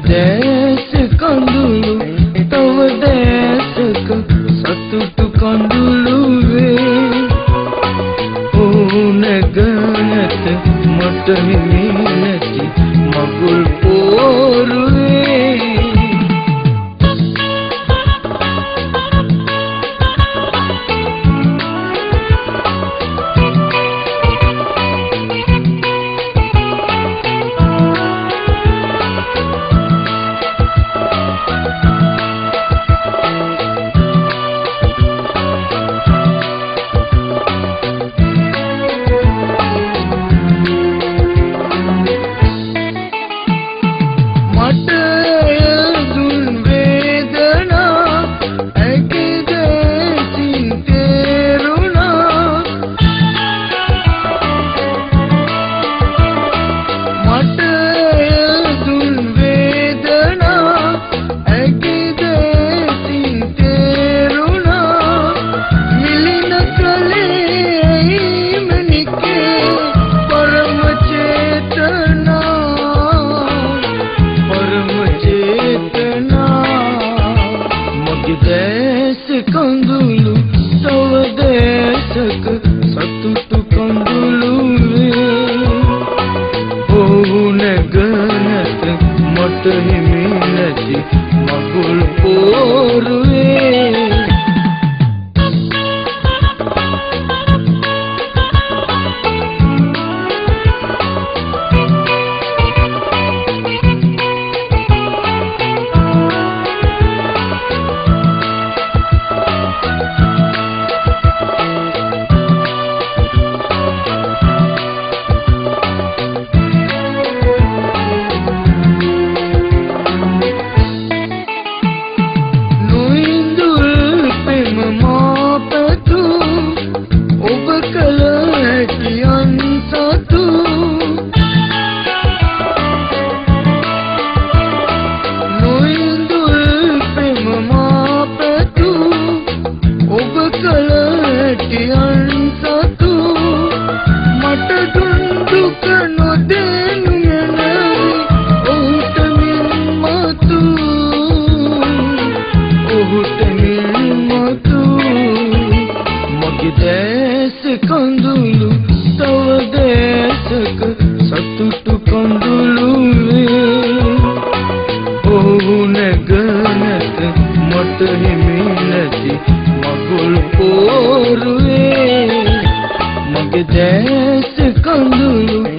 දැස කඳුළු තව දැසක සතුටු කඳුළු වේ ඕනගනත මට හිමි නැති මගුල් පෝරුවේ දැස කඳුළු තව දැසක සතුටු කඳුළු වේ ඕනගනත මට හිමි නැති මගුල් පෝරුවේ දැස කඳුළු තව දැසක සතුටු කඳුළු වේ ඕනගනත මට හිමි නැති මගුල් පෝරුවේ මගේ දැස කඳුළු